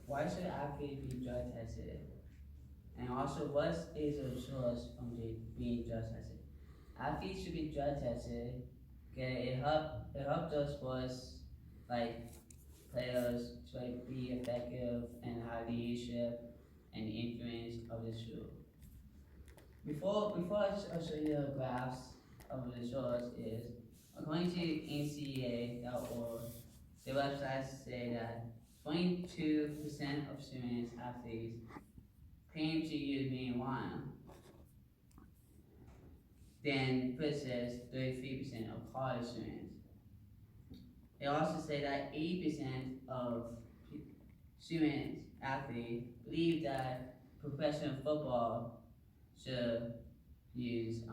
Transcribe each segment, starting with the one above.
why should athletes be drug tested? And also, what is the source from being drug tested? Athletes should be drug tested. Okay, it help those sports like players to like be effective and have leadership and influence of the school. Before I show you the graphs of the source is according to NCAA.org, the websites say that 22% of students athletes claim to use marijuana, then versus 33% of college students. They also say that 80% of students, athletes, believe that professional football should use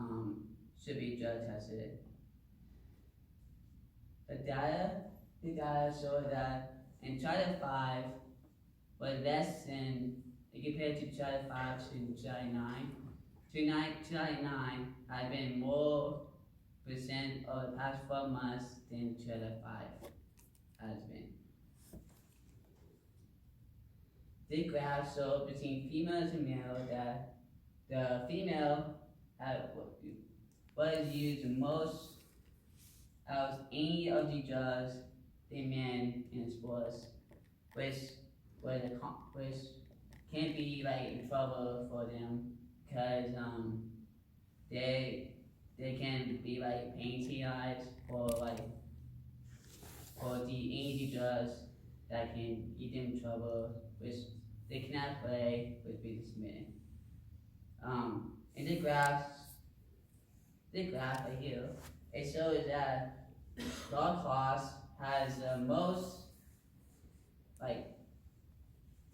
should be drug tested. The data show that in Charter 5 was less than compared to Charter 5 to Charter 9. Charter 9 had been more percent of the past 4 months than Charter 5 has been. The graph showed between females and males that the female was used the most out of any of the drugs than men in sports, which can't be like in trouble for them because they can be like penalized for the any drugs that can get them in trouble, which they cannot play with businessmen. In the graph right here, it shows that lacrosse has the most like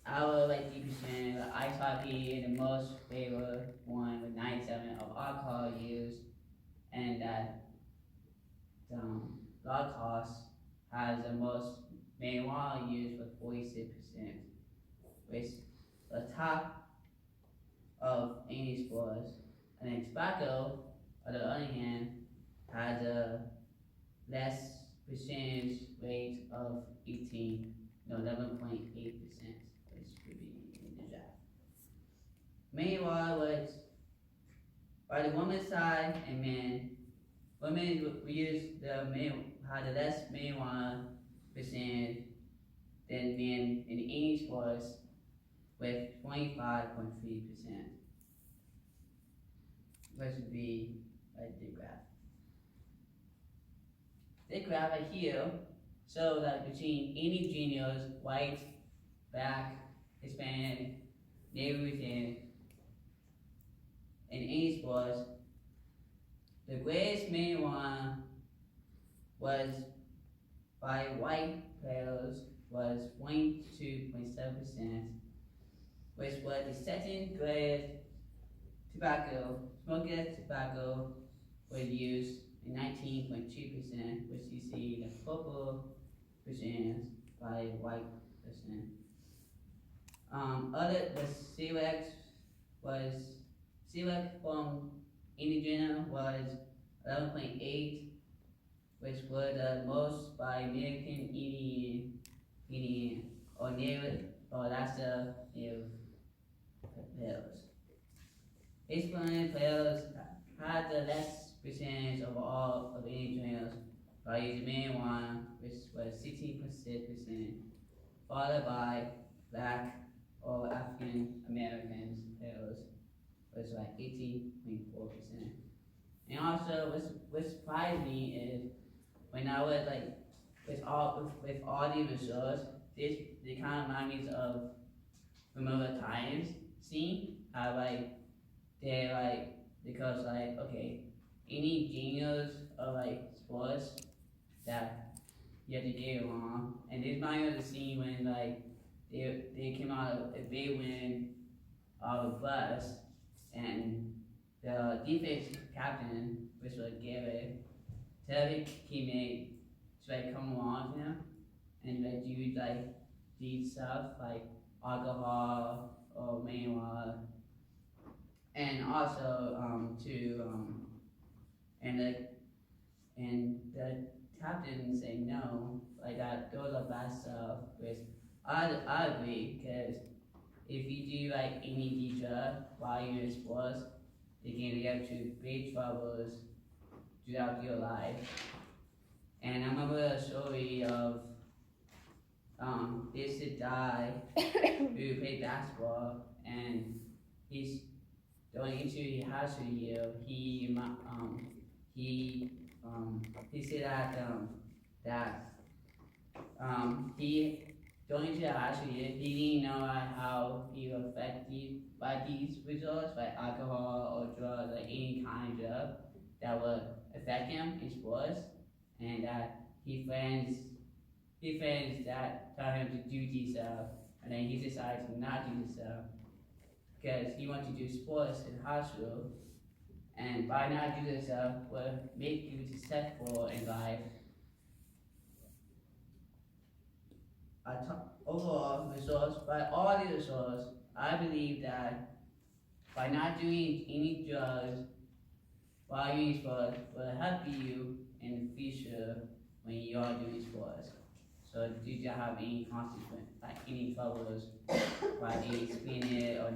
our like 3%, ice hockey and the most favored one with 97 of alcohol use, and that lacrosse has the most marijuana use with 46%, which the top of any sports. And then tobacco, on the other hand, has a less percentage rate of 11.8%, which could be in the draft. Marijuana was by the women's side and men. Women use had the less marijuana percentage than men in any sports with 25.3%. Which would be like the graph. The graph right here shows that between any genders, white, black, Hispanic, Native American, in any sports, the greatest marijuana was by white players was 22.7%, which was the second greatest smokeless tobacco was used in 19.2%, which you see the purple percent by white percent. The Select from Indiana was 11.8, which was the most by American Indian or Native or Alaska Native players. Hispanic players had the less percentage of all of any players by using marijuana, which was 16.6%, followed by black or African Americans players, which was like 18.4%. And also, what surprised me is when I was like with all these results, they kind of remind me of remember times scene how like they're like because like okay any genius of like sports that you have to get wrong, and this remind me of the scene when like they came out of a big win of a bus and the defense captain, which was Garrett, tell his teammate to like come along with him and like do like these stuff like alcohol or marijuana, and also and the captain say no, like that those are bad stuff with I agree, because if you do like any drug while you're in sports, it can lead to big troubles throughout your life. And I remember a story of this guy who played basketball, and he's going into his high school year. He he said that he going into the high school year, he didn't know how he was affected by these results, like alcohol or drugs, like any kind of drug that would affect him in sports, and that he friends that tell him to do these stuff, and then he decided to not do this stuff because he wanted to do sports in high school, and by not doing this stuff would make you successful in life. Overall results, by all the results, I believe that by not doing any drugs while you're in sports will help you in the future when you are doing sports. So did you have any consequence, like any troubles while you explain it or